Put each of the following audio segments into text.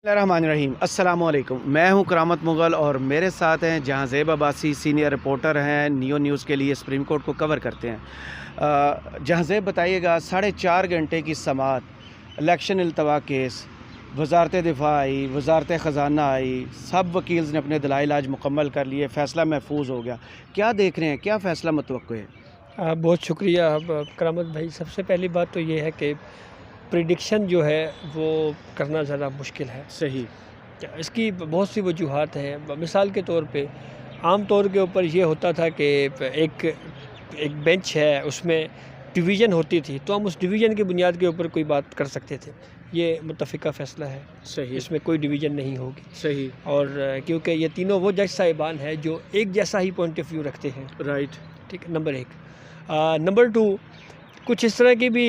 रहीम अस्सलाम वालेकुम। मैं हूं करामत मुग़ल और मेरे साथ हैं जहांज़ेब अब्बासी, सीनियर रिपोर्टर हैं, नियो न्यूज़ के लिए सुप्रीम कोर्ट को कवर करते हैं। जहांज़ेब बताइएगा, 4.5 घंटे की समाअत, इलेक्शन इल्तवा केस, वजारत दिफा आई, वजारत ख़जाना आई, सब वकील ने अपने दलाइल आज मुकम्मल कर लिए, फ़ैसला महफूज हो गया। क्या देख रहे हैं, क्या फ़ैसला मुतवक्को है? बहुत शुक्रिया करामत भाई। सबसे पहली बात तो ये है कि प्रिडिक्शन जो है वो करना ज़रा मुश्किल है। सही। इसकी बहुत सी वजूहात हैं। मिसाल के तौर पे आम तौर के ऊपर ये होता था कि एक एक बेंच है, उसमें डिवीज़न होती थी, तो हम उस डिवीज़न की बुनियाद के ऊपर कोई बात कर सकते थे। ये मुत्तफ़िका फ़ैसला है, सही। इसमें कोई डिवीज़न नहीं होगी। सही। और क्योंकि ये तीनों वो जज साहिबान हैं जो एक जैसा ही पॉइंट ऑफ व्यू रखते हैं। राइट। ठीक है, नंबर 1। नंबर 2, कुछ इस तरह की भी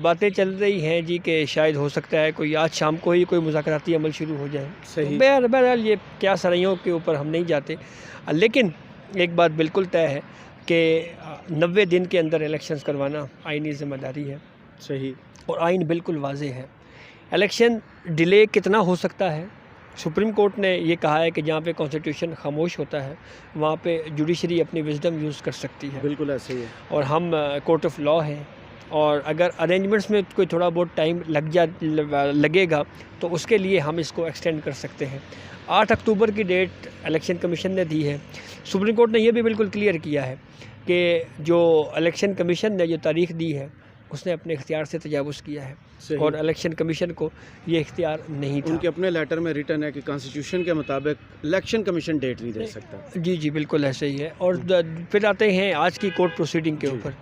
बातें चल रही हैं जी कि शायद हो सकता है कोई आज शाम को ही कोई मुज़ाकराती अमल शुरू हो जाए। सही। तो बहरहाल ये क्या सरइयों के ऊपर हम नहीं जाते, लेकिन एक बात बिल्कुल तय है कि 90 दिन के अंदर इलेक्शंस करवाना आइनी ज़िम्मेदारी है। सही। और आइन बिल्कुल वाज़ेह है। इलेक्शन डिले कितना हो सकता है? सुप्रीम कोर्ट ने ये कहा है कि जहाँ पे कॉन्स्टिट्यूशन खामोश होता है वहाँ पे जुडिशरी अपनी विजडम यूज़ कर सकती है। बिल्कुल ऐसे ही है। और हम कोर्ट ऑफ लॉ हैं, और अगर अरेंजमेंट्स में कोई थोड़ा बहुत टाइम लगेगा तो उसके लिए हम इसको एक्सटेंड कर सकते हैं। 8 अक्टूबर की डेट इलेक्शन कमीशन ने दी है। सुप्रीम कोर्ट ने यह भी बिल्कुल क्लियर किया है कि जो इलेक्शन कमीशन ने जो तारीख दी है उसने अपने इख्तियार से तजावुज़ किया है, और इलेक्शन कमीशन को ये इख्तियार नहीं था। उनके अपने लेटर में रिटर्न है कि कॉन्स्टिट्यूशन के मुताबिक इलेक्शन कमीशन डेट नहीं दे सकता। जी जी, बिल्कुल ऐसे ही है। और फिर आते हैं आज की कोर्ट प्रोसीडिंग के ऊपर।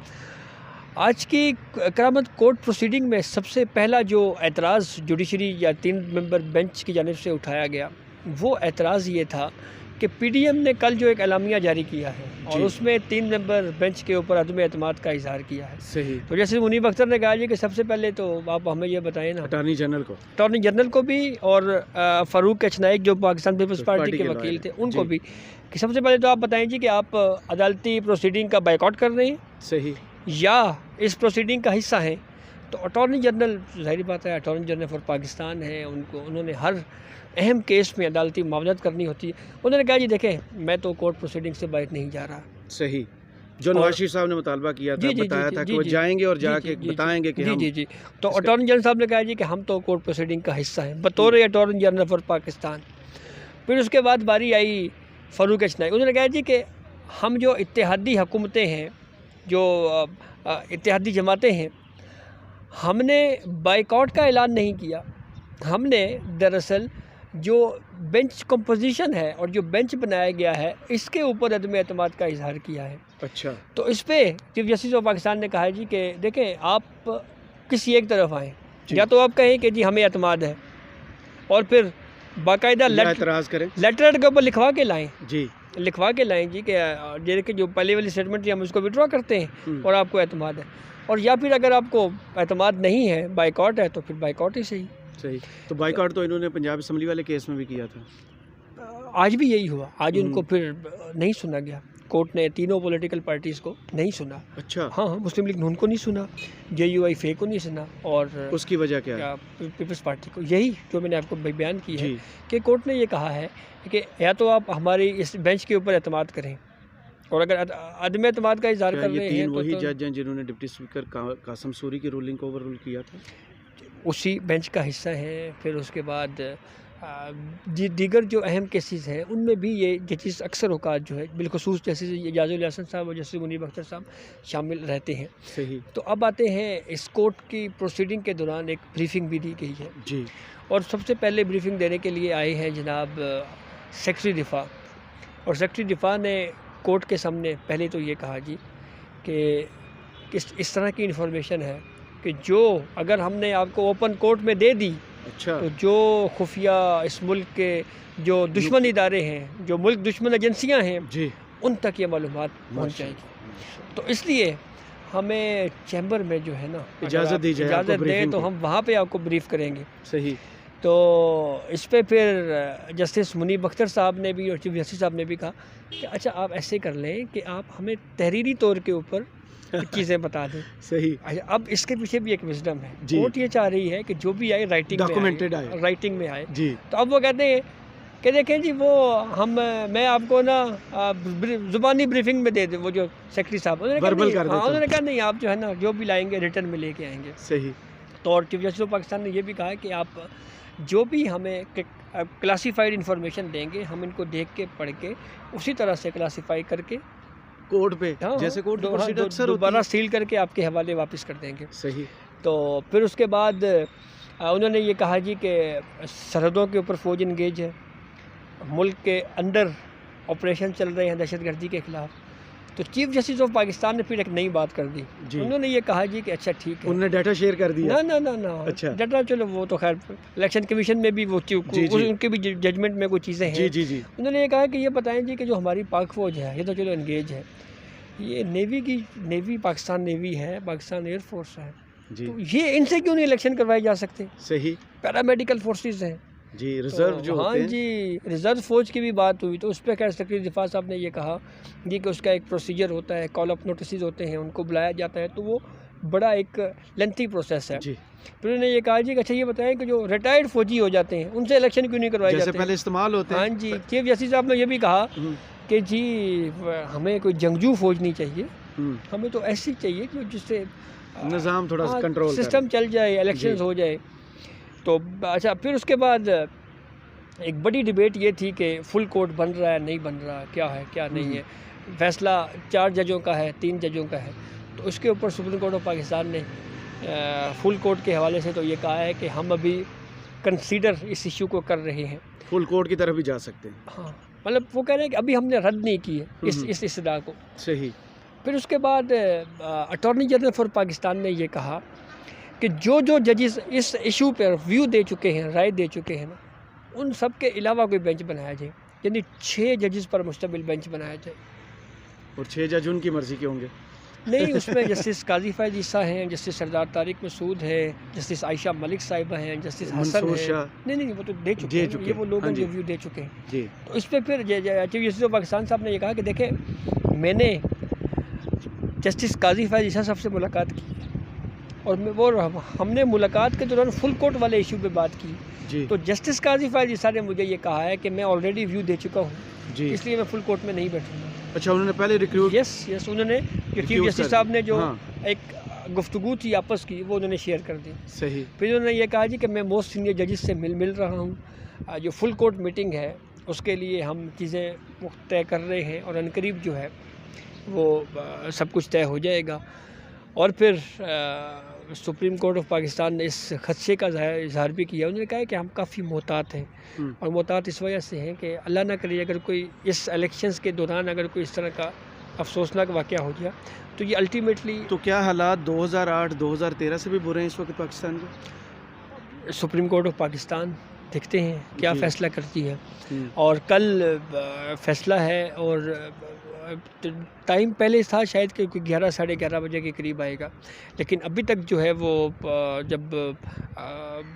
आज की करामत कोर्ट प्रोसीडिंग में सबसे पहला जो एतराज़ जुडिशरी या 3 मेंबर बेंच की जानिब से उठाया गया, वो एतराज़ ये था कि पीडीएम ने कल जो एक एलामिया जारी किया है और उसमें 3 मेंबर बेंच के ऊपर अदम एतमाद का इज़हार किया है। सही। तो जैसे मुनीब अख्तर ने कहा जी कि सबसे पहले तो आप हमें ये बताएं ना, अटॉर्नी जनरल को भी, और फ़ारूक एच नाइक जो पाकिस्तान पीपल्स पार्टी के वकील थे उनको भी, कि सबसे पहले तो आप बताएं जी कि आप अदालती प्रोसीडिंग का बाइकआउट कर रहे हैं, सही, या इस प्रोसीडिंग का हिस्सा हैं। तो अटॉर्नी जनरल, ज़ाहिर बात है, अटॉर्नी जनरल फॉर पाकिस्तान है, उन्होंने हर अहम केस में अदालती मुआवजत करनी होती है। उन्होंने कहा जी देखें, मैं तो कोर्ट प्रोसीडिंग से बाहर नहीं जा रहा। सही। जो नवाज शरीफ साहब ने मुतालबा किया था, बताया था कि वो जाएंगे और जाके बताएंगे कि हम। जी। तो अटॉर्नी जनरल साहब ने कहा जी कि हम तो कोर्ट प्रोसीडिंग का हिस्सा हैं बतौर अटॉर्नी जनरल फॉर पाकिस्तान। फिर उसके बाद बारी आई फ़ारूक एच नाइक। उन्होंने कहा जी कि हम जो इत्तेहादी हुकूमतें हैं, जो इत्तेहादी जमातें हैं, हमने बाइकआउट का ऐलान नहीं किया। हमने दरअसल जो बेंच कंपोजिशन है और जो बेंच बनाया गया है इसके ऊपर अदम एतमाद का इजहार किया है। अच्छा। तो इस पे चीफ जस्टिस ऑफ पाकिस्तान ने कहा है जी कि देखें, आप किसी एक तरफ आएँ, या तो आप कहें कि जी हमें एतमाद है और फिर बाकायदा एतराज़ करें, लेटर के ऊपर लिखवा के लाएँ जी, लिखवा के लाएँ जी कि जो पहले वाली स्टेटमेंट थी हम उसको विड्रॉ करते हैं और आपको एतमाद है। और या फिर अगर आपको एतमाद नहीं है, बाइकआउट है, तो फिर बाइकआउट ही सही। सही। तो बाइकआउट तो इन्होंने पंजाब असम्बली वाले केस में भी किया था। आज भी यही हुआ। आज उनको फिर नहीं सुना गया, कोर्ट ने तीनों पॉलिटिकल पार्टीज़ को नहीं सुना। अच्छा। हाँ, मुस्लिम लीग नून को नहीं सुना, JUI को नहीं सुना, और उसकी वजह क्या है? पीपल्स पार्टी को। यही जो मैंने आपको बयान की है कि कोर्ट ने ये कहा है कि या तो आप हमारी इस बेंच के ऊपर एतमाद करें, और अगर अदम एतमाद का इज़हार कर रहे हैं तो वही जज हैं जिन्होंने डिप्टी स्पीकर कासिम सूरी की रूलिंग को ओवररूल किया था, उसी बेंच का हिस्सा हैं। फिर उसके बाद दीगर जो अहम केसेस हैं उनमें भी ये जजेस अक्सर औकात जो है, बिलखुसूस जैसे एजाजुल हसन साहब और जैसे मुनीब अख्तर साहब शामिल रहते हैं। सही। तो अब आते हैं, इस कोर्ट की प्रोसीडिंग के दौरान एक ब्रीफिंग भी दी गई है जी, और सबसे पहले ब्रीफिंग देने के लिए आए हैं जनाब सेक्रेटरी दिफा। और सेक्रेटरी दिफा ने कोर्ट के सामने पहले तो ये कहा जी कि इस तरह की इन्फॉर्मेशन है कि जो अगर हमने आपको ओपन कोर्ट में दे दी, अच्छा, तो जो खुफिया इस मुल्क के जो दुश्मन इदारे हैं, जो मुल्क दुश्मन एजेंसियां हैं जी, उन तक ये मालूमात पहुँच जाएगी। तो इसलिए हमें चैम्बर में जो है ना इजाज़त दी जाए, इजाज़त दें तो हम वहाँ पे आपको ब्रीफ करेंगे। सही। तो इस पे फिर जस्टिस मुनीब अख्तर साहब ने भी और चीफ जस्टिस साहब ने भी कहा कि अच्छा आप ऐसे कर लें कि आप हमें तहरीरी तौर के ऊपर चीज़ें बता दें। सही। अच्छा, अब इसके पीछे भी एक विजडम है। जी। कोर्ट ये चाह रही है कि जो भी आए राइटिंग में डॉक्यूमेंटेड आए, आए। राइटिंग में आए। जी। तो अब वो कहते हैं कि देखें जी वो मैं आपको ना ज़ुबानी ब्रीफिंग में दे दूँ, वो जो सेक्रेटरी साहब उन्होंने कहा वर्बल नहीं, कर हाँ देता उन्होंने कहा नहीं आप जो है ना जो भी लाएंगे रिटर्न में लेके आएंगे। सही। तो और चीफ जस्टिस ऑफ पाकिस्तान ने ये भी कहा है कि आप जो भी हमें क्लासीफाइड इंफॉर्मेशन देंगे हम इनको देख के पढ़ के उसी तरह से क्लासीफाई करके कोर्ट पे हाँ, जैसे कोर्ट हाँ, प्रोसीजर अक्सर होती दोबारा है। सील करके आपके हवाले वापस कर देंगे। सही। तो फिर उसके बाद उन्होंने ये कहा जी कि सरहदों के ऊपर फ़ौज इंगेज है, मुल्क के अंदर ऑपरेशन चल रहे हैं दहशतगर्दी के ख़िलाफ़। तो चीफ जस्टिस ऑफ पाकिस्तान ने फिर एक नई बात कर दी। उन्होंने ये कहा जी कि अच्छा ठीक है, उन्होंने डाटा शेयर कर दिया। ना अच्छा। डाटा चलो वो तो खैर इलेक्शन कमीशन में भी वो उनके भी जजमेंट में कोई चीज़ें हैं। जी। उन्होंने ये कहा कि ये बताएं जी कि जो हमारी पाक फ़ौज है ये तो चलो इंगेज है, ये नेवी पाकिस्तान नेवी है, पाकिस्तान एयरफोर्स है, जी। तो ये इनसे क्यों नहीं इलेक्शन करवाए जा सकते? सही। पैरामेडिकल फोर्सेस हैं जी, रिजर्व जो हाँ होते हैं। जी, रिजर्व फौज की भी बात हुई तो उस पर खैर सेक्रेटरी दिफा साहब ने ये कहा जी कि उसका एक प्रोसीजर होता है, कॉल अप नोटिस होते हैं, उनको बुलाया जाता है, तो वो बड़ा एक लेंथी प्रोसेस है। जी। फिर उन्होंने ये कहा जी कि अच्छा ये बताएं कि जो रिटायर्ड फौजी हो जाते हैं उनसे इलेक्शन क्यों नहीं करवाए जैसे जाते? पहले इस्तेमाल होते हैं। हाँ जी, चीफ जस्टिस साहब ने ये भी कहा कि जी हमें कोई जंगजू फौज नहीं चाहिए, हमें तो ऐसी चाहिए कि जिससे निज़ाम थोड़ा सा कंट्रोल सिस्टम चल जाए, इलेक्शंस हो जाए। तो अच्छा फिर उसके बाद एक बड़ी डिबेट ये थी कि फुल कोर्ट बन रहा है नहीं बन रहा, क्या है क्या नहीं है। फैसला 4 जजों का है, 3 जजों का है, तो उसके ऊपर सुप्रीम कोर्ट ऑफ पाकिस्तान ने फुल कोर्ट के हवाले से तो ये कहा है कि हम अभी कंसीडर इस इशू को कर रहे हैं। फुल कोर्ट की तरफ भी जा सकते हैं। हाँ, मतलब वो कह रहे हैं कि अभी हमने रद्द नहीं की है इस इस्तदा को। सही। फिर उसके बाद अटॉर्नी जनरल फॉर पाकिस्तान ने ये कहा कि जो जजेस इस इशू पर व्यू दे चुके हैं, राय दे चुके हैं ना, उन सब के अलावा कोई बेंच बनाया जाए, यानी 6 जजेस पर मुश्तमिल बेंच बनाया जाए। और 6 जज उनकी मर्ज़ी के होंगे? नहीं, उसमें जस्टिस काजी फैज़ ईसा हैं, जस्टिस सरदार तारिक मसूद है, जस्टिस आयशा मलिक साहिबा हैं, जस्टिस हसन है। नहीं वो तो दे चुके हैं, ये वो लोग जो व्यू दे चुके हैं जी। तो इस पर फिर चीफ जस्टिस ऑफ पाकिस्तान साहब ने ये कहा कि देखें मैंने जस्टिस काजी फैज़ ईसा साहब से मुलाकात की और हमने मुलाकात के दौरान फुल कोर्ट वाले इशू पे बात की जी। तो जस्टिस काजी फैज़ ईसा ने मुझे ये कहा है कि मैं ऑलरेडी व्यू दे चुका हूँ, इसलिए मैं फुल कोर्ट में नहीं बैठूँगा। अच्छा, उन्होंने पहले रिक्रूट यस उन्होंने चीफ जस्टिस साहब ने जो एक गुफ्तगू थी आपस की वो उन्होंने शेयर कर दी। सही। फिर उन्होंने ये कहा जी कि मैं मोस्ट सीनियर जजेस से मिल रहा हूँ, जो फुल कोर्ट मीटिंग है उसके लिए हम चीज़ें तय कर रहे हैं और अनकरीब जो है वो सब कुछ तय हो जाएगा। और फिर सुप्रीम कोर्ट ऑफ पाकिस्तान ने इस खदशे का इजहार भी किया। उन्होंने कहा कि हम काफ़ी मोहतात हैं और मोहतात इस वजह से हैं कि अल्लाह ना करे अगर कोई इस इलेक्शंस के दौरान अगर कोई इस तरह का अफसोसनाक वाक़या हो गया तो ये अल्टीमेटली। तो क्या हालात 2008-2013 से भी बुरे हैं इस वक्त पाकिस्तान के? सुप्रीम कोर्ट ऑफ पाकिस्तान देखते हैं क्या फ़ैसला करती है और कल फ़ैसला है और टाइम पहले था शायद क्योंकि 11 साढ़े 11 बजे के करीब आएगा, लेकिन अभी तक जो है वो जब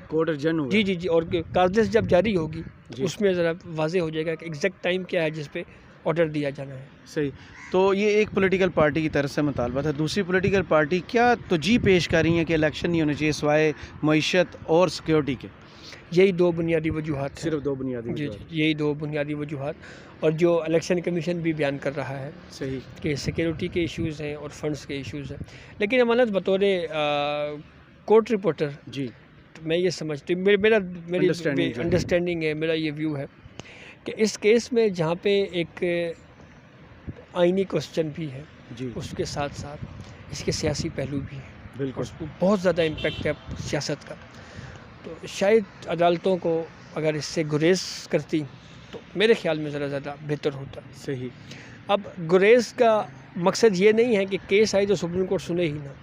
कोर्ट एडजर्न हुआ जी और कार्जस जब जारी होगी उसमें ज़रा वाज़े हो जाएगा कि एग्जैक्ट टाइम क्या है जिस पे ऑर्डर दिया जाना है। सही। तो ये एक पॉलिटिकल पार्टी की तरफ से मुतालबा था, दूसरी पॉलिटिकल पार्टी क्या तोजी पेश कर रही है कि इलेक्शन नहीं होने चाहिए सिवाय मईशत और सिक्योरिटी के? यही 2 बुनियादी वजूहात हैं। सिर्फ 2 बुनियादी जी यही 2 बुनियादी वजूहात और जो इलेक्शन कमीशन भी बयान कर रहा है सही कि सिक्योरिटी के इश्यूज़ हैं और फंड्स के इश्यूज़ हैं। लेकिन अमानत बतौर कोर्ट रिपोर्टर जी तो मैं ये समझती हूँ, मेरी अंडरस्टैंडिंग है, मेरा ये व्यू है कि इस केस में जहाँ पे एक आइनी क्वेश्चन भी है जी, उसके साथ साथ इसके सियासी पहलू भी हैं, बिल्कुल बहुत ज़्यादा इम्पेक्ट है सियासत का। तो शायद अदालतों को अगर इससे गुरेज करती तो मेरे ख्याल में ज़रा ज़्यादा बेहतर होता। सही। अब गुरेज का मकसद ये नहीं है कि केस आई तो सुप्रीम कोर्ट सुने ही ना,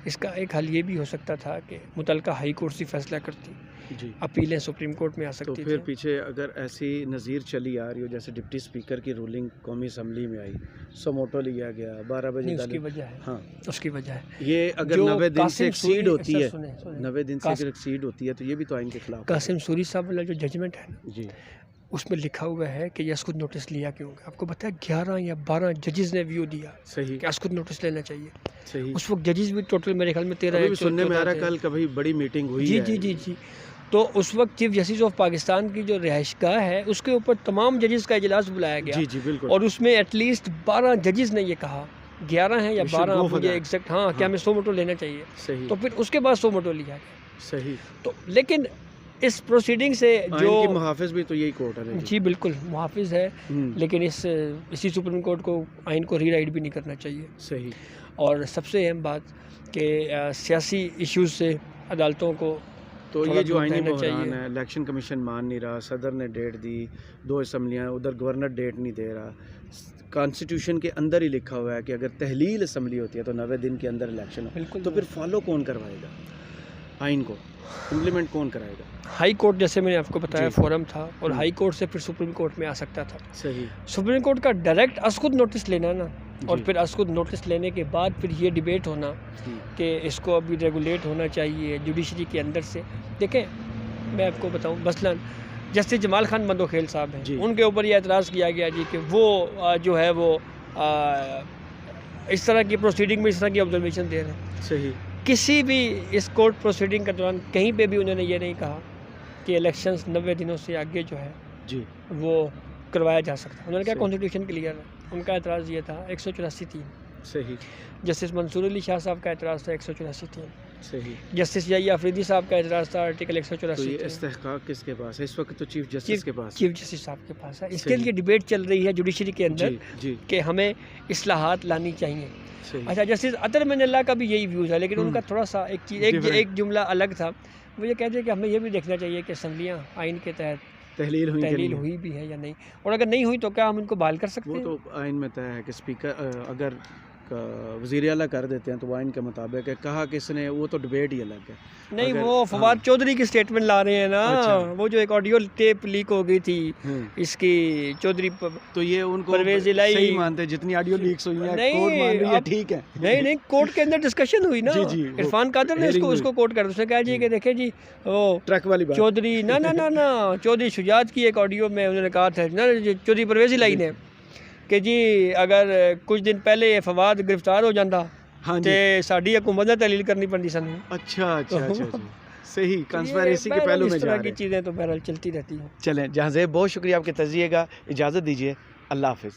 इसका एक हल ये भी हो सकता था कि मुतलका हाई कोर्ट से फैसला करती, जी अपीलें सुप्रीम कोर्ट में आ सकती तो फिर पीछे अगर ऐसी नज़ीर चली आ रही हो जैसे डिप्टी स्पीकर की रूलिंग कौमी असम्बली में आई, समोटो लिया गया 12 बजे, उसकी वजह है हाँ उसकी वजह है ये अगर 90 दिन से एक्सीड होती है, 90 दिन से कासिम अगर एक्सीड होती है तो ये भी तो आइन के खिलाफ। कासिम सूरी साहब वाला जो जजमेंट है ना जी उसमें लिखा हुआ है कि यसकुत नोटिस लिया क्यों गया। आपको पता है 11 या 12 जजेस ने व्यू दिया सही कि यसकुत नोटिस लेना चाहिए। सही। उस वक्त जजेस भी टोटल मेरे ख्याल में 13 अभी भी सुनने में आ रहा है कल कभी बड़ी मीटिंग हुई जी है। जी जी जी। तो उस वक्त चीफ जस्टिस ऑफ पाकिस्तान की जो रिहाइशगाह है उसके ऊपर तमाम जजेस का इजलास बुलाया गया। जी जी बिल्कुल। और उसमें एटलीस्ट 12 जजेस ने ये कहा, 11 हैं या 12 मुझे एग्जैक्ट, हाँ क्या हमें 100 मोटो लेना चाहिए। सही। तो फिर उसके बाद 100 मोटो लिया गया। सही। तो लेकिन इस प्रोसीडिंग से जो आइन के मुहाफिज भी तो यही कोर्ट है। जी बिल्कुल मुहाफिज है, लेकिन इसी सुप्रीम कोर्ट को आइन को रीराइट भी नहीं करना चाहिए। सही। और सबसे अहम बात कि सियासी इश्यूज से अदालतों को तो ये जो आइनी बहरान चाहिए। है, इलेक्शन कमीशन मान नहीं रहा, सदर ने डेट दी, 2 असम्बलियाँ, उधर गवर्नर डेट नहीं दे रहा। कॉन्स्टिट्यूशन के अंदर ही लिखा हुआ है कि अगर तहलील असम्बली होती है तो 90 दिन के अंदर इलेक्शन हो। तो फिर फॉलो कौन करवाएगा आइन को, इम्प्लीमेंट कौन कराएगा? हाई कोर्ट, जैसे मैंने आपको बताया फोरम था, और हाई कोर्ट से फिर सुप्रीम कोर्ट में आ सकता था। सही। सुप्रीम कोर्ट का डायरेक्ट असखुद नोटिस लेना ना, और फिर असखुद नोटिस लेने के बाद फिर ये डिबेट होना कि इसको अभी रेगुलेट होना चाहिए जुडिशरी के अंदर से। देखें मैं आपको बताऊं, मसलन जस्टिस जमाल खान मंदोखेल साहब हैं, उनके ऊपर ये एतराज़ किया गया जी कि वो जो है वो इस तरह की प्रोसीडिंग में इस तरह की ऑब्जर्वेशन दे रहे हैं। सही। किसी भी इस कोर्ट प्रोसीडिंग के दौरान कहीं पे भी उन्होंने ये नहीं कहा कि इलेक्शंस 90 दिनों से आगे जो है जी वो करवाया जा सकता है। उन्होंने कहा कॉन्स्टिट्यूशन क्लियर है। उनका एतराज़ ये था 184(3). सही। जस्टिस मंसूर अली शाह साहब का एतराज़ था 184(3). सही। जस्टिस याहिया अफरीदी साहब का एतराज़ था आर्टिकल 184। तो ये इस्तेहकाक किसके पास है इस वक्त? तो चीफ जस्टिस के पास, चीफ जस्टिस साहब के पास है। इसके लिए डिबेट चल रही है जुडिशरी के अंदर कि हमें इस्लाहात लानी चाहिए। अच्छा, जस्टिस अतर मिनल्ला का भी यही व्यूज़ है, लेकिन उनका थोड़ा सा एक जुमला अलग था। वो ये कहते हैं कि हमें ये भी देखना चाहिए कि असम्बलियाँ आइन के तहत तहलील हुई भी है या नहीं, और अगर नहीं हुई तो क्या हम उनको बहाल कर सकते हैं? वो तो आइन में तय है कि स्पीकर अगर वज़ीर आला कर देते हैं तो वो आइन के मुताबिक है। कहा किसने, वो तो डिबेट ही अलग है। नहीं, वो फवाद चौधरी की स्टेटमेंट ला रहे हैं ना। अच्छा। वो जो एक ऑडियो टेप लीक हो गई थी इसकी चौधरी, तो ये उनको परवेज़ इलाही सही मानते हैं जितनी ऑडियो लीक्स हुई हैं, कोर्ट मान रही है, ठीक है। नहीं कोर्ट के अंदर डिस्कशन हुई ना। इरफान कादर ने उसको कोर्ट कर, उसने कहा जी कि देखे जी वो ट्रक वाली बात चौधरी ना चौधरी शुजात की एक ऑडियो में उन्होंने कहा था ना, चौधरी परवेज़ इलाही ने कि जी अगर कुछ दिन पहले फवाद गिरफ्तार हो जाता तो साड़ी हुकूमत ने तहलील करनी पड़ती सन। अच्छा। सही। कंस्पिरेसी के पहलू में जा रहे हैं। की चीज़ें तो बहरहाल चलती रहती हैं। चलें जहाँ से बहुत शुक्रिया आपके तजिए का, इजाज़त दीजिए, अल्लाह हाफ़िज़।